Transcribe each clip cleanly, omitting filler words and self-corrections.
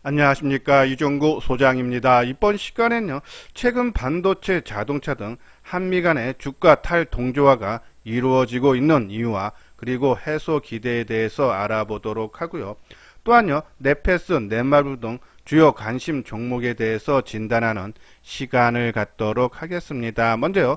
안녕하십니까, 이종구 소장입니다. 이번 시간에는요, 최근 반도체, 자동차 등 한미 간의 주가 탈동조화가 이루어지고 있는 이유와 그리고 해소 기대에 대해서 알아보도록 하고요. 또한요, 네페스, 넷마블 등 주요 관심 종목에 대해서 진단하는 시간을 갖도록 하겠습니다. 먼저요,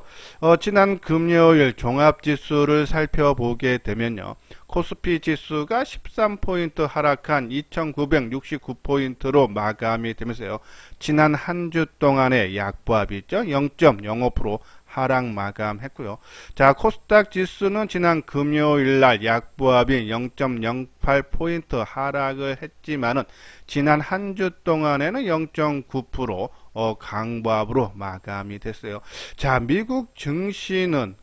지난 금요일 종합지수를 살펴보게 되면요, 코스피 지수가 13포인트 하락한 2969포인트로 마감이 되면서요, 지난 한 주 동안의 약보합이죠, 0.05% 하락 마감했고요. 자, 코스닥 지수는 지난 금요일 날 약보합이 0.08포인트 하락을 했지만은 지난 한 주 동안에는 0.9% 강보합으로 마감이 됐어요. 자, 미국 증시는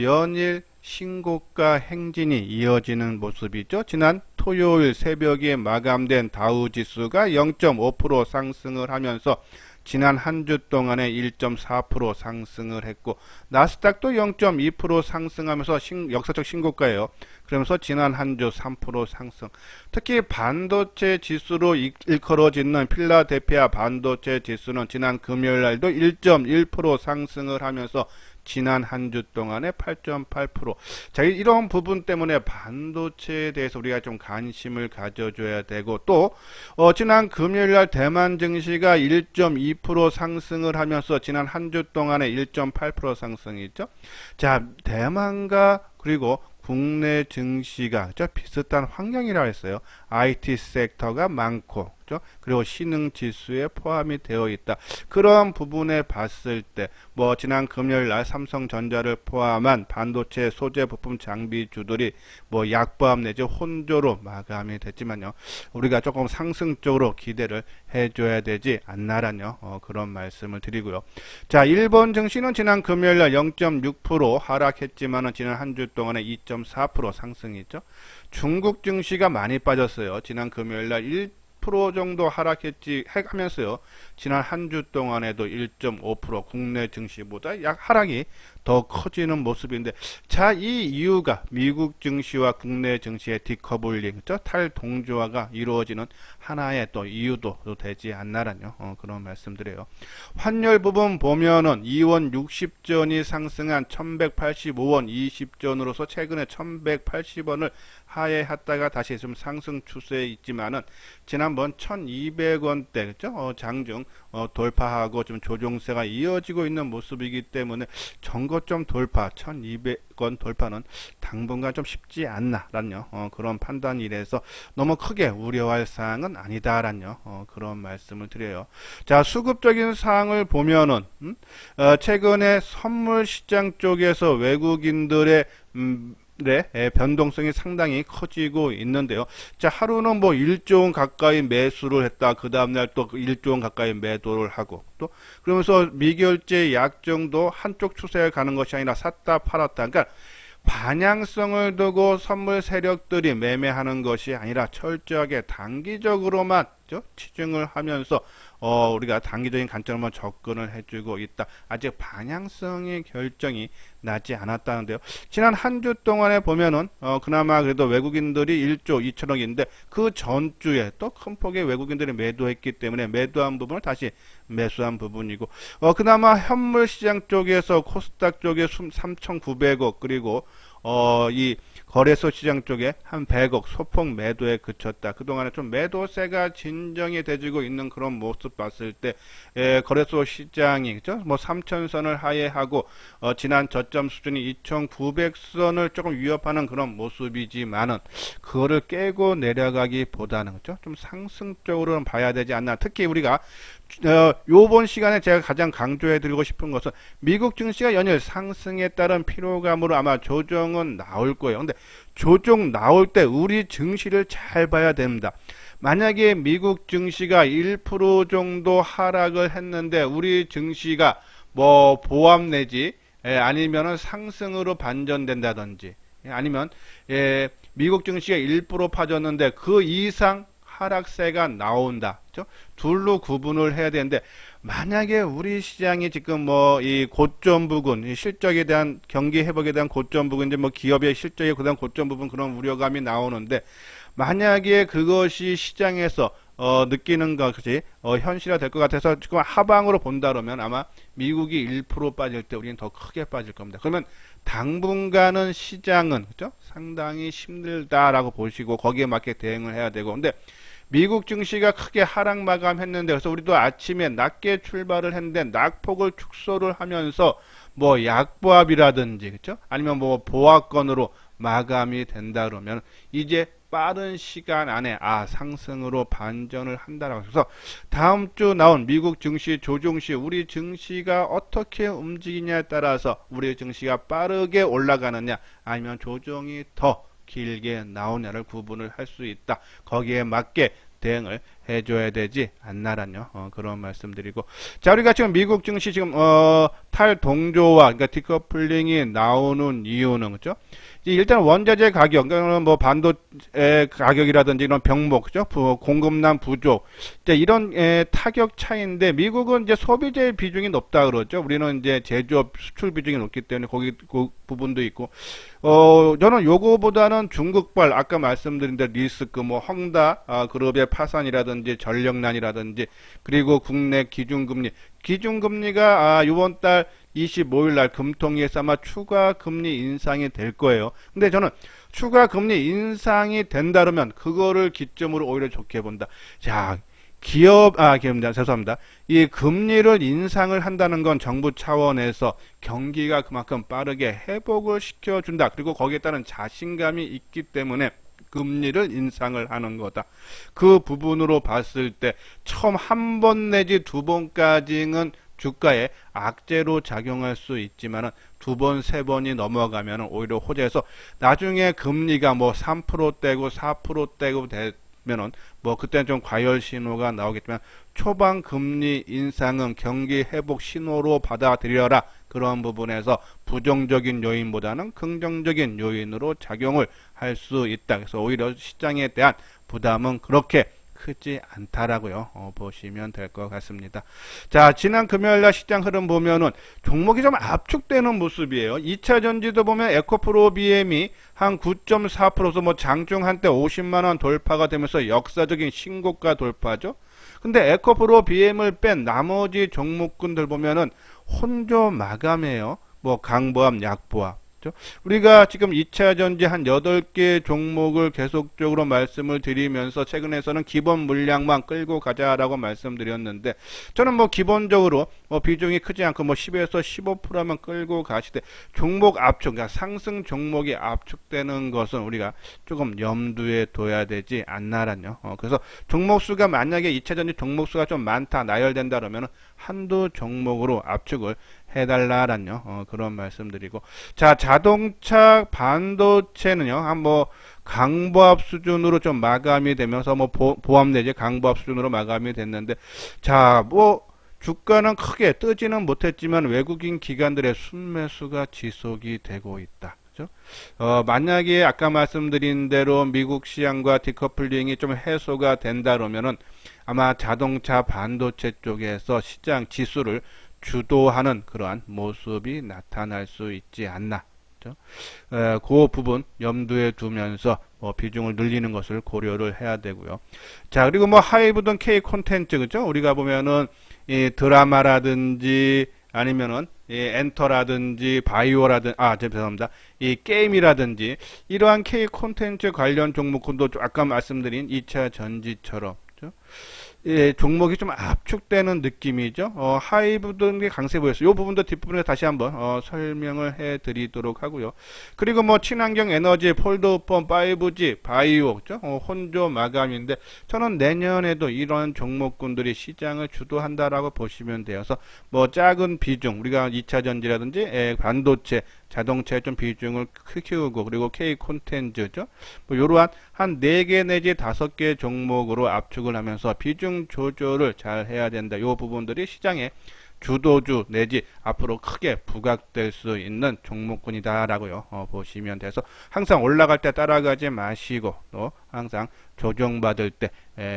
연일 신고가 행진이 이어지는 모습이죠. 지난 토요일 새벽에 마감된 다우 지수가 0.5% 상승을 하면서 지난 한 주 동안에 1.4% 상승을 했고, 나스닥도 0.2% 상승하면서 역사적 신고가예요. 그러면서 지난 한 주 3% 상승. 특히 반도체 지수로 일컬어지는 필라델피아 반도체 지수는 지난 금요일 날도 1.1% 상승을 하면서 지난 한 주 동안에 8.8%. 자, 이런 부분 때문에 반도체에 대해서 우리가 좀 관심을 가져줘야 되고, 또 지난 금요일 날 대만 증시가 1.2% 상승을 하면서 지난 한 주 동안에 1.8% 상승이죠. 자, 대만과 그리고 국내 증시가 비슷한 환경이라고 했어요. IT 섹터가 많고, 그리고 신흥 지수에 포함이 되어 있다. 그런 부분에 봤을 때, 지난 금요일 날 삼성전자를 포함한 반도체 소재 부품 장비주들이 약보합 내지 혼조로 마감이 됐지만요, 우리가 조금 상승 쪽으로 기대를 해줘야 되지 않나라뇨. 그런 말씀을 드리고요. 자, 일본 증시는 지난 금요일 날 0.6% 하락했지만은 지난 한 주 동안에 2.4% 상승이죠. 중국 증시가 많이 빠졌어요. 지난 금요일 날 1% 정도 하락했지 하면서요, 지난 한 주 동안에도 1.5% 국내 증시보다 약 하락이 더 커지는 모습인데, 자, 이 이유가 미국 증시와 국내 증시의 디커블링, 탈동조화가 이루어지는 하나의 또 이유도 되지 않나라뇨. 그런 말씀드려요. 환율 부분 보면은 2원 60전이 상승한 1185원 20전으로서 최근에 1180원을 하회했다가 다시 좀 상승 추세에 있지만은 지난번 1200원대 장중 돌파하고 좀 조정세가 이어지고 있는 모습이기 때문에 전고점 돌파 1200원 돌파는 당분간 좀 쉽지 않나라는 그런 판단이라서 너무 크게 우려할 사항은 아니다라는 그런 말씀을 드려요. 자, 수급적인 사항을 보면은 최근에 선물 시장 쪽에서 외국인들의 변동성이 상당히 커지고 있는데요. 자, 하루는 1조 원 가까이 매수를 했다. 그 다음날 또 1조 원 가까이 매도를 하고, 또 그러면서 미결제 약정도 한쪽 추세에 가는 것이 아니라 샀다 팔았다. 그러니까 반향성을 두고 선물 세력들이 매매하는 것이 아니라 철저하게 단기적으로만 치중을 하면서 우리가 단기적인 관점으로 접근을 해주고 있다. 아직 반향성의 결정이 나지 않았다는데요. 지난 한 주 동안에 보면은 그나마 그래도 외국인들이 1조 2천억인데 그 전주에 또 큰 폭의 외국인들이 매도했기 때문에 매도한 부분을 다시 매수한 부분이고, 그나마 현물 시장 쪽에서 코스닥 쪽에 3,900억 그리고 이 거래소 시장 쪽에 한 100억 소폭 매도에 그쳤다. 그동안에 좀 매도세가 진정이 돼지고 있는 그런 모습 봤을 때 거래소 시장이 3,000선을 하회하고 지난 저점 수준이 2,900선을 조금 위협하는 그런 모습이지만은 그거를 깨고 내려가기보다는 좀 상승적으로 봐야 되지 않나. 특히 우리가 요번 시간에 제가 가장 강조해 드리고 싶은 것은 미국 증시가 연일 상승에 따른 피로감으로 아마 조정은 나올 거예요. 근데 조정 나올 때 우리 증시를 잘 봐야 됩니다. 만약에 미국 증시가 1% 정도 하락을 했는데 우리 증시가 보합 내지 아니면은 상승으로 반전된다든지, 아니면 미국 증시가 1% 빠졌는데 그 이상 하락세가 나온다. 둘로 구분을 해야 되는데, 만약에 우리 시장이 지금 이 고점 부근, 실적에 대한 경기 회복에 대한 고점 부근, 이제 기업의 실적에 대한 고점 부분 그런 우려감이 나오는데, 만약에 그것이 시장에서 느끼는 것이 현실화 될 것 같아서 지금 하방으로 본다 그러면 아마 미국이 1% 빠질 때 우리는 더 크게 빠질 겁니다. 그러면 당분간은 시장은 그죠? 상당히 힘들다라고 보시고 거기에 맞게 대응을 해야 되고 근데 미국 증시가 크게 하락 마감했는데 그래서 우리도 아침에 낮게 출발을 했는데 낙폭을 축소를 하면서 뭐 약보합이라든지 그렇죠? 아니면 뭐 보합권으로 마감이 된다 그러면 이제 빠른 시간 안에 상승으로 반전을 한다라고 해서 다음 주 나온 미국 증시 조종시 우리 증시가 어떻게 움직이냐에 따라서 우리 증시가 빠르게 올라가느냐 아니면 조정이 더 길게 나오냐를 구분을 할 수 있다. 거기에 맞게 대응을 해줘야 되지 않나란요. 그런 말씀드리고 자 우리가 지금 미국 증시 지금 탈동조와 그러니까 디커플링이 나오는 이유는 그죠? 일단 원자재 가격, 그러니까 뭐 반도체 가격이라든지 이런 병목, 그죠? 공급난 부족, 이제 이런 타격 차이인데 미국은 이제 소비재 비중이 높다 그러죠. 우리는 이제 제조업 수출 비중이 높기 때문에 거기 그 부분도 있고, 저는 요거보다는 중국발 아까 말씀드린 대 리스크, 뭐 헝다 그룹의 파산이라든지 전력난이라든지 그리고 국내 기준금리가 이번 달 25일 날 금통위에서 아마 추가 금리 인상이 될 거예요. 근데 저는 추가 금리 인상이 된다 그러면 그거를 기점으로 오히려 좋게 본다. 자, 죄송합니다. 이 금리를 인상을 한다는 건 정부 차원에서 경기가 그만큼 빠르게 회복을 시켜준다. 그리고 거기에 따른 자신감이 있기 때문에 금리를 인상을 하는 거다. 그 부분으로 봤을 때 처음 한 번 내지 두 번까지는 주가에 악재로 작용할 수 있지만은 두 번, 세 번이 넘어가면 오히려 호재에서 나중에 금리가 뭐 3%대고 4%대고 되면은 뭐 그때는 좀 과열 신호가 나오겠지만 초반 금리 인상은 경기 회복 신호로 받아들여라. 그런 부분에서 부정적인 요인보다는 긍정적인 요인으로 작용을 할 수 있다. 그래서 오히려 시장에 대한 부담은 그렇게 크지 않다라고요. 보시면 될 것 같습니다. 자, 지난 금요일날 시장 흐름 보면은 종목이 좀 압축되는 모습이에요. 2차 전지도 보면 에코프로 BM이 한 9.4%서 뭐 장중 한때 50만원 돌파가 되면서 역사적인 신고가 돌파죠. 근데 에코프로 BM을 뺀 나머지 종목군들 보면은 혼조 마감이에요. 뭐 강보합, 약보합. 우리가 지금 2차 전지 한 8개 종목을 계속적으로 말씀을 드리면서 최근에서는 기본 물량만 끌고 가자라고 말씀드렸는데 저는 뭐 기본적으로 뭐 비중이 크지 않고 뭐 10에서 15%만 끌고 가시되 종목 압축, 그러니까 상승 종목이 압축되는 것은 우리가 조금 염두에 둬야 되지 않나란요. 그래서 종목 수가 만약에 2차 전지 종목 수가 좀 많다, 나열된다 그러면 한두 종목으로 압축을 해달라란요. 그런 말씀드리고 자 자동차 반도체는요 한번 강보합 수준으로 좀 마감이 되면서 뭐 보합 내지 강보합 수준으로 마감이 됐는데 자 뭐 주가는 크게 뜨지는 못했지만 외국인 기관들의 순매수가 지속이 되고 있다. 만약에 아까 말씀드린 대로 미국 시장과 디커플링이 좀 해소가 된다 그러면은 아마 자동차 반도체 쪽에서 시장 지수를 주도하는 그러한 모습이 나타날 수 있지 않나. 그 부분 염두에 두면서 비중을 늘리는 것을 고려를 해야 되고요. 자, 그리고 뭐 하이브든 K 콘텐츠, 그죠? 우리가 보면은 이 드라마라든지 아니면은 이 엔터라든지 바이오라든지 죄송합니다. 이 게임이라든지 이러한 K 콘텐츠 관련 종목군도 아까 말씀드린 2차 전지처럼 예, 종목이 좀 압축되는 느낌이죠. 하이브든 강세 보였어요. 이 부분도 뒷부분에 다시 한번 설명을 해드리도록 하고요. 그리고 뭐 친환경 에너지, 폴더폰, 5G, 바이오, 그죠? 혼조 마감인데 저는 내년에도 이런 종목군들이 시장을 주도한다라고 보시면 되어서 뭐 작은 비중, 우리가 2차 전지라든지 반도체, 자동차에 좀 비중을 키우고 그리고 K 콘텐츠죠. 뭐 이러한 한 4개 내지 5개 종목으로 압축을 하면서 비중 조절을 잘 해야 된다. 이 부분들이 시장의 주도주 내지 앞으로 크게 부각될 수 있는 종목군이다라고요. 보시면 돼서 항상 올라갈 때 따라가지 마시고 또 항상 조정받을 때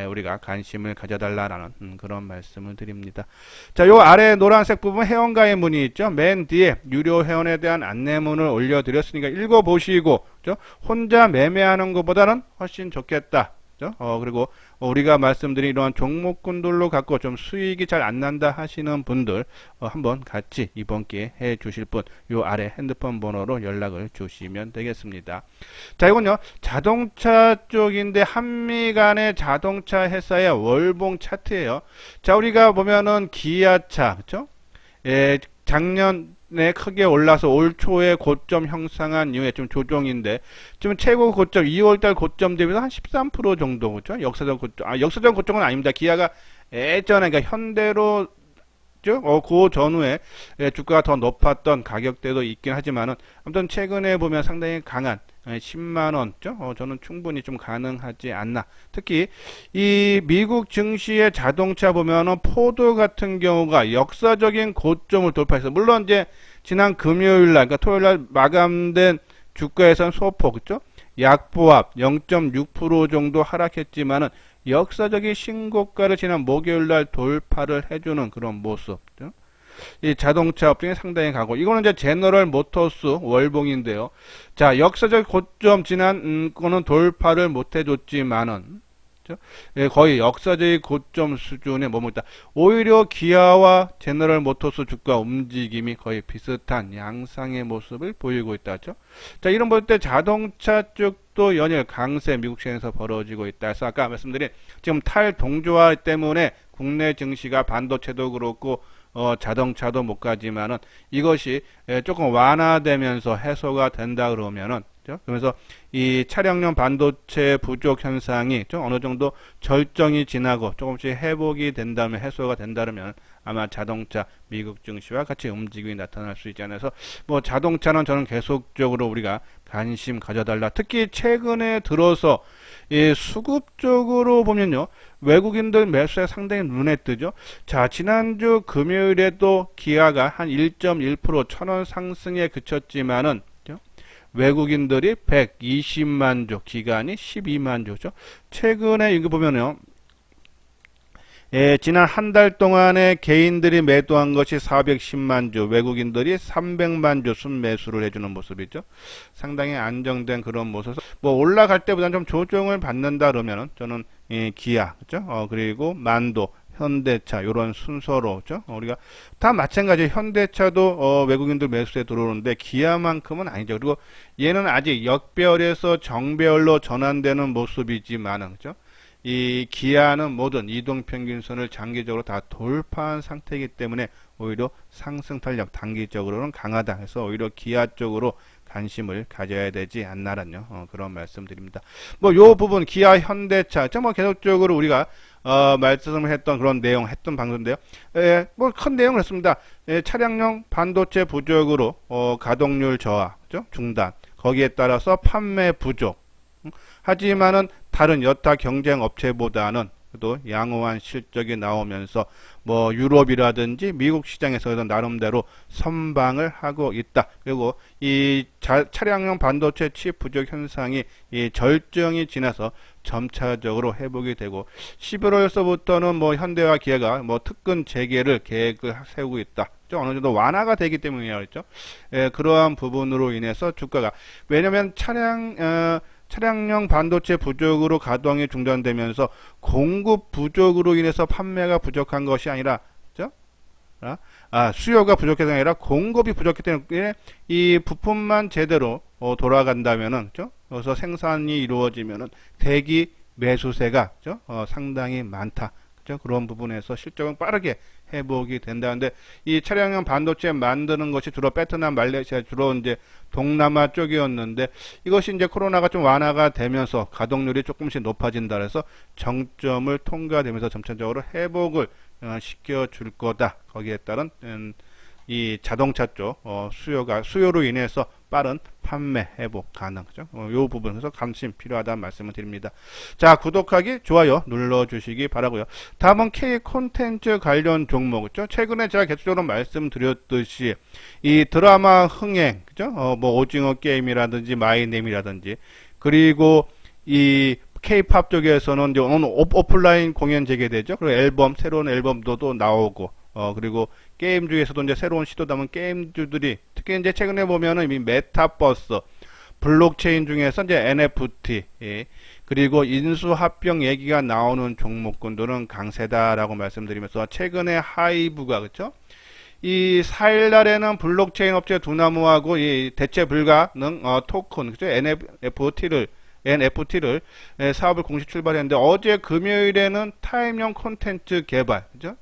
우리가 관심을 가져달라는 그런 말씀을 드립니다. 자, 요 아래 노란색 부분 회원가입 문이 있죠. 맨 뒤에 유료 회원에 대한 안내문을 올려드렸으니까 읽어보시고 혼자 매매하는 것보다는 훨씬 좋겠다. 그죠? 그리고 우리가 말씀드린 이러한 종목군들로 갖고 좀 수익이 잘 안 난다 하시는 분들 한번 같이 이번 기회에 해 주실 분 요 아래 핸드폰 번호로 연락을 주시면 되겠습니다. 자, 이건요 자동차 쪽인데 한미 간의 자동차 회사의 월봉 차트예요. 자, 우리가 보면은 기아차, 그죠? 예, 작년에 크게 올라서 올 초에 고점 형성한 이후에 좀 조정인데 지금 최고 고점 2월달 고점 대비해서 한 13% 정도, 그죠? 역사적 고점, 역사적 고점은 아닙니다. 기아가 예전에 그러니까 현대로 그 전후에 주가가 더 높았던 가격대도 있긴 하지만은 아무튼 최근에 보면 상당히 강한 10만원, 저는 충분히 좀 가능하지 않나. 특히 이 미국 증시의 자동차 보면은 포드 같은 경우가 역사적인 고점을 돌파해서 물론 이제 지난 금요일 날, 그러니까 토요일 날 마감된 주가에서는 소폭, 그죠? 약보합 0.6% 정도 하락했지만은 역사적인 신고가를 지난 목요일 날 돌파를 해주는 그런 모습. 이 자동차 업종에 상당히 가고, 이거는 이제 제너럴 모터스 월봉인데요. 자, 역사적 고점 지난 거는 돌파를 못 해줬지만은 거의 역사적인 고점 수준에 머물다. 오히려 기아와 제너럴 모터스 주가 움직임이 거의 비슷한 양상의 모습을 보이고 있다죠. 자, 이런 볼 때 자동차 쪽도 연일 강세 미국 시장에서 벌어지고 있다. 그래서 아까 말씀드린 지금 탈동조화 때문에 국내 증시가 반도체도 그렇고 자동차도 못 가지만은 이것이 조금 완화되면서 해소가 된다 그러면은, 그래서 이 차량용 반도체 부족 현상이 좀 어느 정도 절정이 지나고 조금씩 회복이 된다면, 해소가 된다면 아마 자동차 미국 증시와 같이 움직임이 나타날 수 있지 않아서 뭐 자동차는 저는 계속적으로 우리가 관심 가져달라. 특히 최근에 들어서 이 수급 쪽으로 보면요, 외국인들 매수에 상당히 눈에 뜨죠. 자, 지난주 금요일에도 기아가 한 1.1% 1000원 상승에 그쳤지만은 외국인들이 120만 주, 기간이 12만 주죠. 최근에 이거 보면요, 지난 한 달 동안에 개인들이 매도한 것이 410만 주, 외국인들이 300만 주 순매수를 해주는 모습이죠. 상당히 안정된 그런 모습. 뭐 올라갈 때보다는 좀 조정을 받는다 그러면은 저는 기아, 그죠? 그리고 만도, 현대차 이런 순서로, 그죠? 우리가 다 마찬가지. 현대차도 외국인들 매수에 들어오는데 기아만큼은 아니죠. 그리고 얘는 아직 역배열에서 정배열로 전환되는 모습이지만은, 그죠? 이 기아는 모든 이동평균선을 장기적으로 다 돌파한 상태이기 때문에 오히려 상승 탄력 단기적으로는 강하다 해서 오히려 기아 쪽으로 관심을 가져야 되지 않나라는 그런 말씀드립니다. 뭐 요 부분 기아 현대차 뭐 계속적으로 우리가 말씀을 했던 그런 내용 했던 방송인데요. 뭐 큰 내용을 했습니다. 차량용 반도체 부족으로 가동률 저하, 그죠? 중단, 거기에 따라서 판매 부족. 하지만은 다른 여타 경쟁 업체보다는 또 양호한 실적이 나오면서 뭐 유럽이라든지 미국 시장에서도 나름대로 선방을 하고 있다. 그리고 이 차량용 반도체 칩 부족 현상이 이 절정이 지나서 점차적으로 회복이 되고 11월서부터는 뭐 현대와 기아가 뭐 특근 재개를 계획을 세우고 있다. 어느 정도 완화가 되기 때문이라고 했죠. 그러한 부분으로 인해서 주가가, 왜냐면 차량용 반도체 부족으로 가동이 중단되면서 공급 부족으로 인해서 판매가 부족한 것이 아니라, 그죠? 수요가 부족해서 아니라 공급이 부족했기 때문에 이 부품만 제대로 돌아간다면은, 그죠? 그래서 생산이 이루어지면은 대기 매수세가, 그죠? 상당히 많다. 그죠? 그런 부분에서 실적은 빠르게 회복이 된다는데, 이 차량용 반도체 만드는 것이 주로 베트남, 말레이시아, 주로 이제 동남아 쪽이었는데 이것이 이제 코로나가 좀 완화가 되면서 가동률이 조금씩 높아진다 해서 정점을 통과되면서 점차적으로 회복을 시켜줄 거다. 거기에 따른 이 자동차 쪽 수요로 인해서 빠른 판매 회복 가능하죠. 이 부분에서 관심 필요하다는 말씀을 드립니다. 자, 구독하기, 좋아요 눌러주시기 바라고요. 다음은 K 콘텐츠 관련 종목이죠. 최근에 제가 계속적으로 말씀드렸듯이 이 드라마 흥행, 그죠? 뭐 오징어 게임이라든지 마이네임이라든지, 그리고 이 K-팝 쪽에서는 이제 오늘 오프라인 공연 재개되죠. 그리고 앨범, 새로운 앨범도 또 나오고, 그리고 게임 중에서도 이제 새로운 시도담은 게임주들이, 특히 이제 최근에 보면은 이 메타버스, 블록체인 중에서 이제 NFT, 예, 그리고 인수합병 얘기가 나오는 종목군들은 강세다라고 말씀드리면서 최근에 하이브가 그렇죠? 이 4일 날에는 블록체인 업체 두나무하고 이 대체 불가능 토큰 그죠? NFT를 사업을 공식 출발했는데 어제 금요일에는 타임형 콘텐츠 개발 그죠?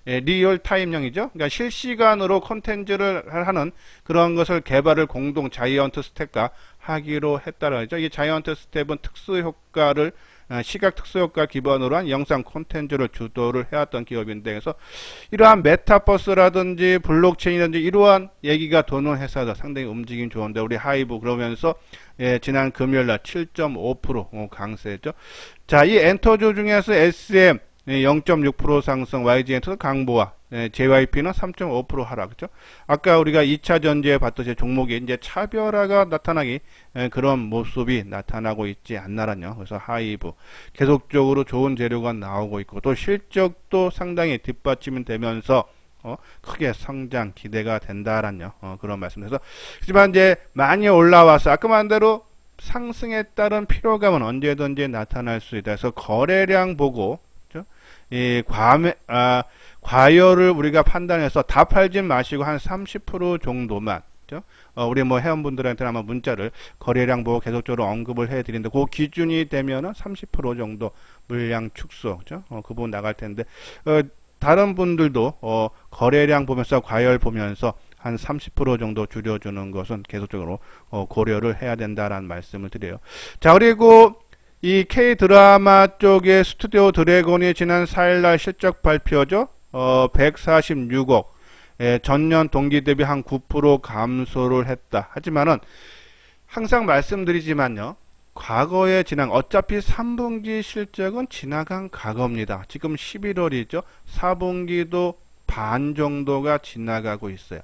리얼 타임형이죠. 그러니까 실시간으로 콘텐츠를 하는 그런 것을 개발을 공동 자이언트 스텝과 하기로 했다라는 거죠. 이 자이언트 스텝은 특수 효과를 시각 특수 효과 기반으로 한 영상 콘텐츠를 주도를 해왔던 기업인데 그래서 이러한 메타버스라든지 블록체인이라든지 이러한 얘기가 도는 회사가 상당히 움직임 좋은데 우리 하이브 그러면서 지난 금요일날 7.5% 강세죠. 자, 이 엔터주 중에서 SM 0.6% 상승, YG엔터는 강보와 JYP는 3.5% 하락. 그죠? 아까 우리가 2차 전지에 봤듯이 종목이 이제 차별화가 나타나기 그런 모습이 나타나고 있지 않나라뇨. 그래서 하이브 계속적으로 좋은 재료가 나오고 있고 또 실적도 상당히 뒷받침이 되면서 크게 성장 기대가 된다라뇨. 그런 말씀드려서 하지만 이제 많이 올라와서 아까 말한 대로 상승에 따른 피로감은 언제든지 나타날 수 있다. 그래서 거래량 보고 이 과열을 우리가 판단해서 다 팔진 마시고 한 30% 정도만 우리 뭐 회원분들한테는 아마 문자를 거래량 보고 계속적으로 언급을 해드리는데 그 기준이 되면은 30% 정도 물량 축소 그죠? 그 부분 나갈 텐데 다른 분들도 거래량 보면서 과열 보면서 한 30% 정도 줄여주는 것은 계속적으로 고려를 해야 된다라는 말씀을 드려요. 자, 그리고 이 K-드라마 쪽에 스튜디오 드래곤이 지난 4일날 실적 발표죠. 146억. 전년 동기 대비 한 9% 감소를 했다. 하지만은 항상 말씀드리지만요. 과거에 어차피 3분기 실적은 지나간 과거입니다. 지금 11월이죠. 4분기도 반 정도가 지나가고 있어요.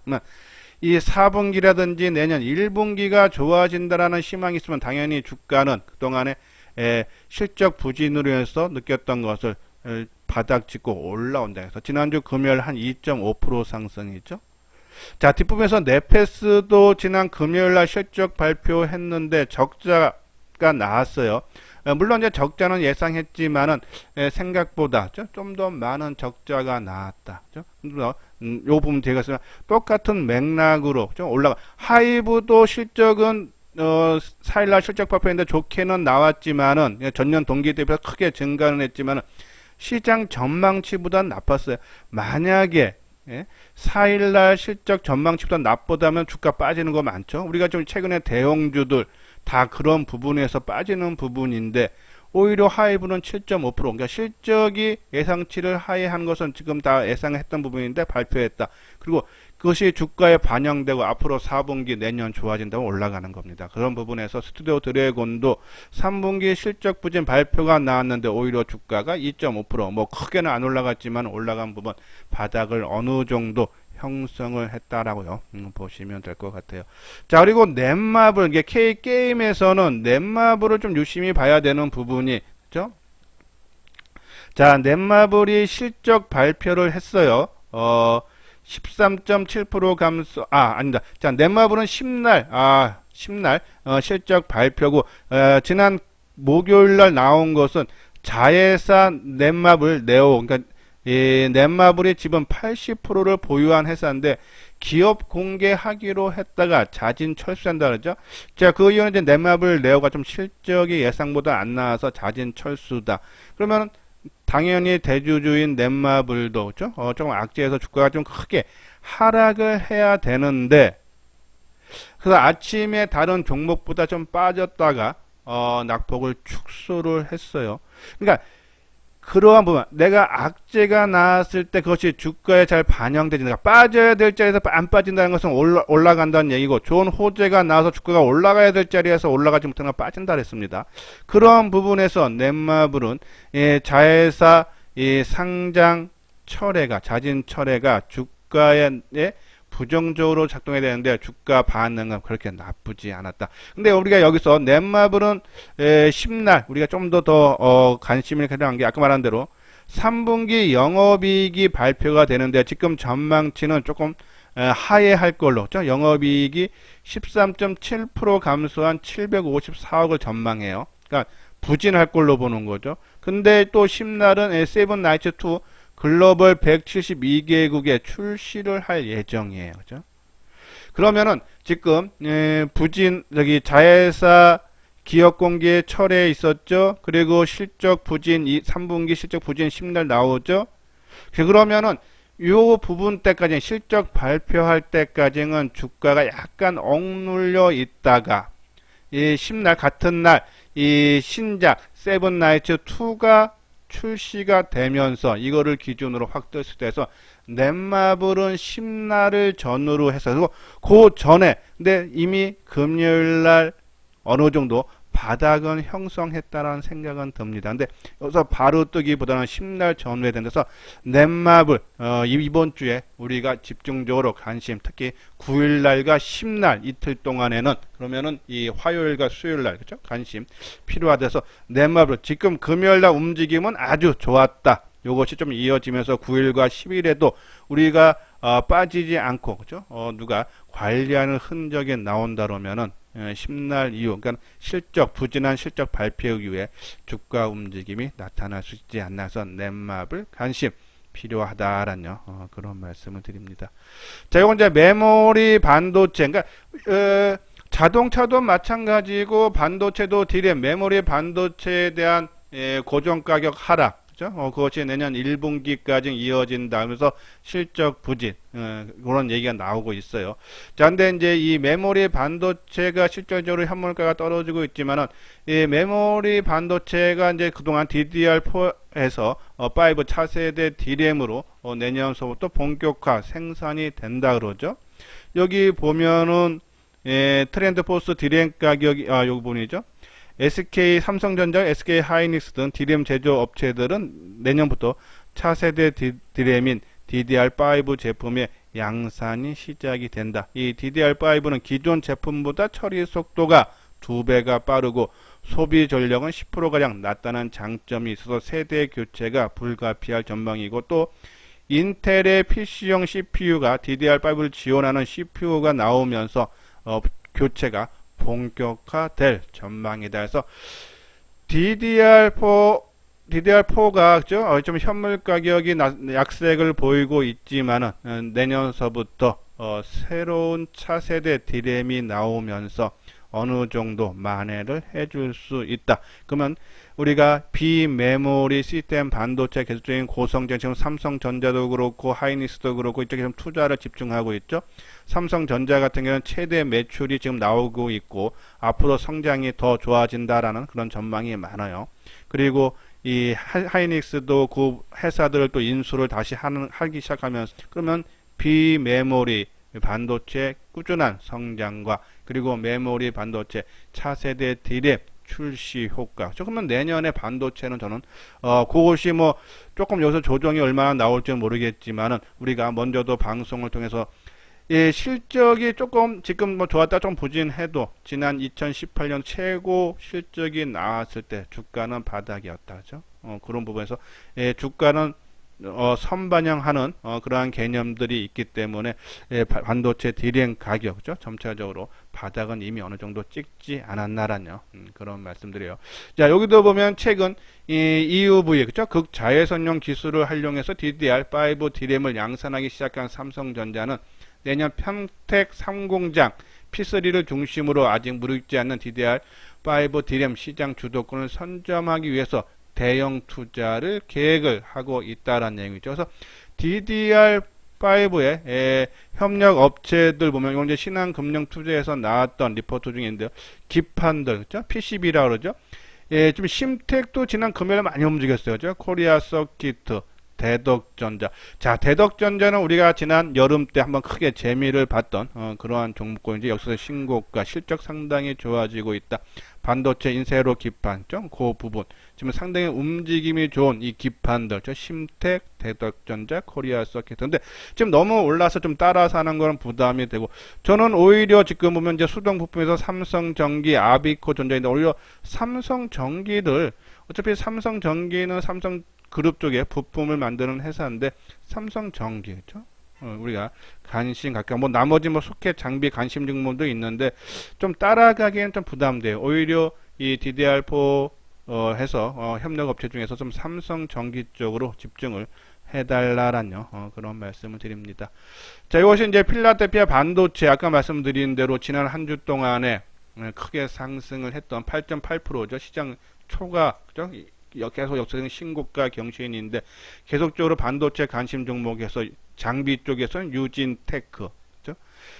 이 4분기라든지 내년 1분기가 좋아진다라는 희망이 있으면 당연히 주가는 그동안에 실적 부진으로 해서 느꼈던 것을 바닥 짚고 올라온다 해서 지난주 금요일 한 2.5% 상승이죠. 자, 뒷부분에서 네페스도 지난 금요일 날 실적 발표했는데 적자가 나왔어요. 물론 이제 적자는 예상했지만은 생각보다 좀 더 많은 적자가 나왔다. 요 부분 뒤에 가서 똑같은 맥락으로 좀 올라가. 하이브도 실적은 4일날 실적 발표했는데 좋게는 나왔지만은 전년 동기 대비해서 크게 증가는 했지만은 시장 전망치보다는 나빴어요. 만약에 4일날 실적 전망치보다 나쁘다면 주가 빠지는 거 많죠. 우리가 좀 최근에 대형주들 다 그런 부분에서 빠지는 부분인데 오히려 하이브는 7.5% 그러니까 실적이 예상치를 하회한 것은 지금 다 예상했던 부분인데 발표했다. 그리고 그것이 주가에 반영되고 앞으로 4분기 내년 좋아진다고 올라가는 겁니다. 그런 부분에서 스튜디오 드래곤도 3분기 실적 부진 발표가 나왔는데 오히려 주가가 2.5% 크게는 안 올라갔지만 올라간 부분 바닥을 어느 정도 형성을 했다라고요. 보시면 될 것 같아요. 자, 그리고 넷마블 이게 K게임에서는 넷마블을 좀 유심히 봐야 되는 부분이 그죠? 자, 넷마블이 실적 발표를 했어요. 13.7% 감소, 아니다. 자, 넷마블은 10날, 실적 발표고, 지난 목요일날 나온 것은 자회사 넷마블 네오, 그러니까, 이 넷마블이 지분 80%를 보유한 회사인데, 기업 공개하기로 했다가 자진 철수한다 그러죠. 자, 그 이유는 이제 넷마블 네오가 좀 실적이 예상보다 안 나와서 자진 철수다. 그러면, 당연히 대주주인 넷마블도 그렇죠? 조금 악재에서 주가가 좀 크게 하락을 해야 되는데 그래서 아침에 다른 종목보다 좀 빠졌다가 낙폭을 축소를 했어요. 그러니까 그러한 부분 내가 악재가 나왔을 때 그것이 주가에 잘 반영되지 않는다. 빠져야 될 자리에서 안 빠진다는 것은 올라간다는 얘기고 좋은 호재가 나와서 주가가 올라가야 될 자리에서 올라가지 못하는 건 빠진다 그랬습니다. 그러한 부분에서 넷마블은 자회사 상장 철회가 자진 철회가 주가에 부정적으로 작동해야 되는데 주가 반응은 그렇게 나쁘지 않았다. 근데 우리가 여기서 넷마블은 10날 우리가 좀 더 관심을 가져간 게 아까 말한 대로 3분기 영업이익이 발표가 되는데 지금 전망치는 조금 하회할 걸로, 그죠? 영업이익이 13.7% 감소한 754억을 전망해요. 그러니까 부진할 걸로 보는 거죠. 근데 또 심날은 세븐 나이츠 2 글로벌 172개국에 출시를 할 예정이에요. 그죠? 그러면은 지금 부진 저기 자회사 기업 공개 철회에 있었죠. 그리고 실적 부진 3분기 실적 부진 심날 나오죠. 그러면은 요 부분 때까지 실적 발표할 때까지는 주가가 약간 억눌려 있다가 이 심날 같은 날 이 신작 세븐 나이츠 2가 출시가 되면서 이거를 기준으로 확대돼서 넷마블은 심날을 전후로 해서 그 전에 근데 이미 금요일 날 어느 정도 바닥은 형성했다라는 생각은 듭니다. 근데 여기서 바로 뜨기보다는 심날 전후에 된데서 넷마블 이번 주에 우리가 집중적으로 관심 특히 9일날과 10날 이틀 동안에는 그러면은 이 화요일과 수요일날 그죠? 관심 필요하돼서 넷마블 지금 금요일날 움직임은 아주 좋았다. 요것이 좀 이어지면서 9일과 10일에도 우리가 빠지지 않고 그죠? 누가 관리하는 흔적이 나온다 그러면은 심날 이후 그러니까 실적 부진한 실적 발표 이후에 주가 움직임이 나타날 수 있지 않나 해서 넷마블 관심 필요하다라는 그런 말씀을 드립니다. 자, 이건 이제 메모리 반도체 그러니까 자동차도 마찬가지고 반도체도 디램 메모리 반도체에 대한 고정 가격 하락 그것이 내년 1분기까지 이어진다 하면서 실적 부진 그런 얘기가 나오고 있어요. 자, 근데 이제 이 메모리 반도체가 실질적으로 현물가가 떨어지고 있지만은 이 메모리 반도체가 이제 그동안 DDR4에서 5 차세대 D램으로 내년서부터 본격화 생산이 된다 그러죠. 여기 보면은 트렌드 포스 D램 가격이 요 부분이죠. SK 삼성전자, SK 하이닉스 등 D램 제조 업체들은 내년부터 차세대 D램인 DDR5 제품의 양산이 시작이 된다. 이 DDR5는 기존 제품보다 처리 속도가 2배가 빠르고 소비 전력은 10%가량 낮다는 장점이 있어서 세대 교체가 불가피할 전망이고 또 인텔의 PC용 CPU가 DDR5를 지원하는 CPU가 나오면서 교체가 본격화될 전망이다. 해서 DDR4가 좀 현물 가격이 약세를 보이고 있지만은 내년서부터 새로운 차세대 D램이 나오면서 어느 정도 만회를 해줄 수 있다. 그러면 우리가 비메모리 시스템 반도체 계속적인 고성장 지금 삼성전자도 그렇고 하이닉스도 그렇고 이쪽에 좀 투자를 집중하고 있죠. 삼성전자 같은 경우는 최대 매출이 지금 나오고 있고 앞으로 성장이 더 좋아진다라는 그런 전망이 많아요. 그리고 이 하이닉스도 그 회사들을 또 인수를 다시 하기 시작하면서 그러면 비메모리 반도체 꾸준한 성장과 그리고 메모리 반도체 차세대 D램 출시 효과. 그러면 내년에 반도체는 저는 그것이 뭐 조금 여기서 조정이 얼마나 나올지는 모르겠지만은 우리가 먼저도 방송을 통해서 실적이 조금 지금 뭐 좋았다 좀 부진해도 지난 2018년 최고 실적이 나왔을 때 주가는 바닥이었다죠. 그런 부분에서 주가는 선반영하는 그러한 개념들이 있기 때문에 반도체 D램 가격 점차적으로 바닥은 이미 어느 정도 찍지 않았나라는 그런 말씀드려요. 자, 여기도 보면 최근 EUV 극자외선용 기술을 활용해서 DDR5 D램을 양산하기 시작한 삼성전자는 내년 평택 3공장 P3를 중심으로 아직 무르익지 않는 DDR5 D램 시장 주도권을 선점하기 위해서 대형 투자를 계획을 하고 있다라는 내용이죠. 그래서 DDR5의 협력 업체들 보면 이건 이제 신한금융투자에서 나왔던 리포트 중에 있는데요. 기판들, 그죠? PCB라고 그러죠. 좀 심택도 지난 금요일에 많이 움직였어요. 그죠? 코리아 서키트, 대덕전자. 자, 대덕전자는 우리가 지난 여름 때 한번 크게 재미를 봤던 그러한 종목군인지 여기서 신고가 실적 상당히 좋아지고 있다. 반도체 인쇄로 기판, 그 부분. 지금 상당히 움직임이 좋은 이 기판들, 심택, 대덕전자, 코리아 서킷. 근데 지금 너무 올라서 좀 따라서 하는 거는 부담이 되고, 저는 오히려 지금 보면 이제 수동 부품에서 삼성전기, 아비코 전자인데, 오히려 삼성전기를, 어차피 삼성전기는 삼성 그룹 쪽에 부품을 만드는 회사인데 삼성전기, 그렇죠? 우리가 관심 갖게 뭐 나머지 뭐 소켓 장비 관심 종목도 있는데 좀 따라가기엔 좀 부담돼요. 오히려 이 DDR4 해서 협력 업체 중에서 좀 삼성전기 쪽으로 집중을 해달라란요. 그런 말씀을 드립니다. 자, 이것이 이제 필라델피아 반도체 아까 말씀드린 대로 지난 한 주 동안에 크게 상승을 했던 8.8%죠. 시장 초과 그죠? 계속 역사적인 신고가 경신인데 계속적으로 반도체 관심 종목에서 장비 쪽에서는 유진테크 그죠?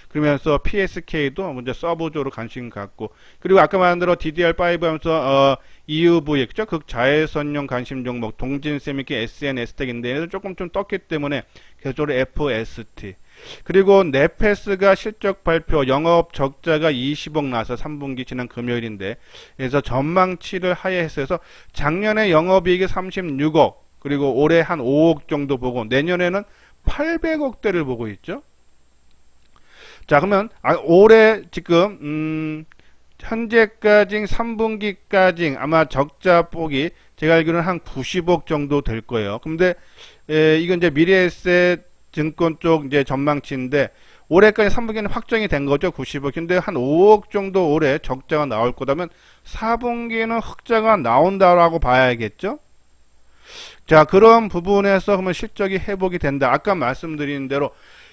그러면서 PSK도 먼저 서브조로 관심 갖고 그리고 아까 말한 대로 DDR5 하면서 EUV 그죠? 극자외선용 관심 종목 동진세미키 SNS텍인데 얘도 조금 좀 떴기 때문에 계속적으로 FST 그리고 네페스가 실적 발표 영업 적자가 20억 나서 3분기 지난 금요일인데 그래서 전망치를 하회해서 작년에 영업이익이 36억 그리고 올해 한 5억 정도 보고 내년에는 800억대를 보고 있죠. 자 그러면 올해 지금 현재까지 3분기까지 아마 적자 폭이 제가 알기로는 한 90억 정도 될 거예요. 근데 이건 이제 미래에셋 증권 쪽 이제 전망치인데 올해까지 3분기는 확정이 된 거죠. 90억. 근데 한 5억 정도 올해 적자가 나올 거다면 4분기는 흑자가 나온다라고 봐야겠죠. 자, 그런 부분에서 그러면 실적이 회복이 된다. 아까 말씀드린 대로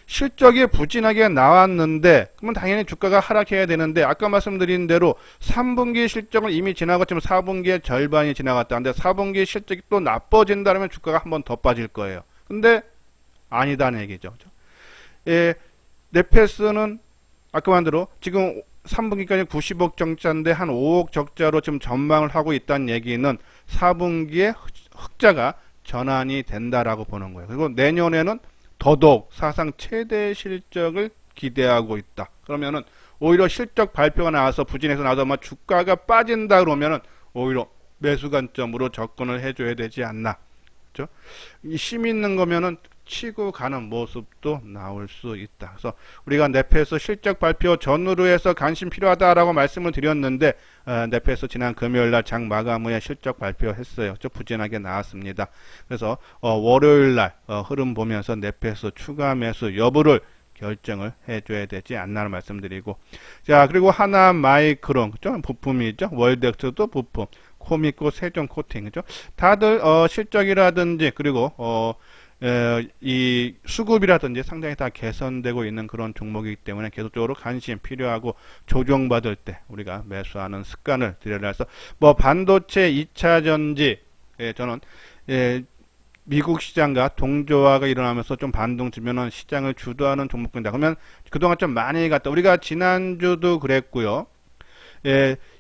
실적이 부진하게 나왔는데 그러면 당연히 주가가 하락해야 되는데 아까 말씀드린 대로 3분기 실적은 이미 지나갔지만 4분기의 절반이 지나갔다. 근데 4분기 실적이 또 나빠진다면 주가가 한 번 더 빠질 거예요. 근데 아니다는 얘기죠. 네페스는 아까 말한 대로 지금 3분기까지 90억 적자인데 한 5억 적자로 지금 전망을 하고 있다는 얘기는 4분기에 흑자가 전환이 된다라고 보는 거예요. 그리고 내년에는 더더욱 사상 최대 실적을 기대하고 있다. 그러면은 오히려 실적 발표가 나와서 부진해서 나와서 아마 주가가 빠진다 그러면은 오히려 매수 관점으로 접근을 해줘야 되지 않나. 그렇죠? 이 심 있는 거면은 치고 가는 모습도 나올 수 있다. 그래서 우리가 네페스 실적 발표 전후로 해서 관심 필요하다라고 말씀을 드렸는데 네페스 지난 금요일날 장 마감 후에 실적 발표했어요. 좀 부진하게 나왔습니다. 그래서 월요일날 흐름 보면서 네페스 추가 매수 여부를 결정을 해줘야 되지 않나를 말씀드리고 자 그리고 하나 마이크론 그죠? 부품이죠. 월덱스도 부품 코미코 세종 코팅 그죠? 다들 실적이라든지 그리고 이 수급이라든지 상당히 다 개선되고 있는 그런 종목이기 때문에 계속적으로 관심 필요하고 조정받을 때 우리가 매수하는 습관을 들여라 해서 뭐 반도체 2차전지 저는 미국 시장과 동조화가 일어나면서 좀 반등 주면은 시장을 주도하는 종목입니다. 그러면 그동안 좀 많이 갔다 우리가 지난주도 그랬고요.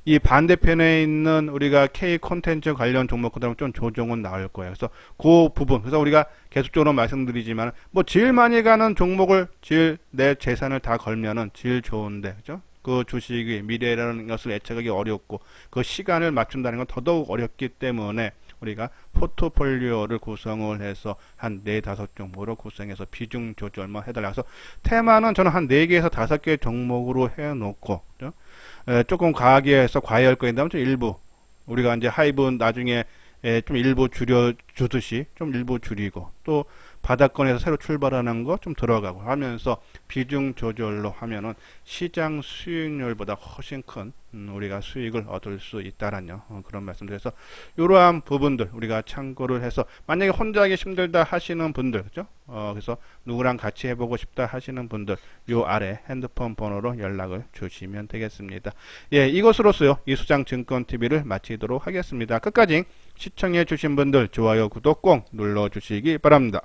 이 반대편에 있는 우리가 K 콘텐츠 관련 종목 그다음에 좀 조정은 나올 거예요. 그래서 그 부분 그래서 우리가 계속적으로 말씀드리지만 뭐 제일 많이 가는 종목을 제일 내 재산을 다 걸면은 제일 좋은데 그죠? 그 주식이 미래라는 것을 예측하기 어렵고 그 시간을 맞춘다는 건 더더욱 어렵기 때문에 우리가 포트폴리오를 구성을 해서 한 4-5종목으로 구성해서 비중 조절만 해달라. 그래서 테마는 저는 한 4개에서 5개 종목으로 해놓고 그죠? 조금 과하게 해서 과열 거인 다음에 좀 일부 우리가 이제 하이브 나중에 좀 일부 줄여주듯이 좀 일부 줄이고 또 바닥권에서 새로 출발하는 거 좀 들어가고 하면서 비중 조절로 하면은 시장 수익률보다 훨씬 큰 우리가 수익을 얻을 수 있다라는 그런 말씀드려서 이러한 부분들 우리가 참고를 해서 만약에 혼자 하기 힘들다 하시는 분들 그죠? 그래서 누구랑 같이 해보고 싶다 하시는 분들 요 아래 핸드폰 번호로 연락을 주시면 되겠습니다. 예, 이것으로서요 이수장증권TV를 마치도록 하겠습니다. 끝까지 시청해 주신 분들 좋아요 구독 꼭 눌러 주시기 바랍니다.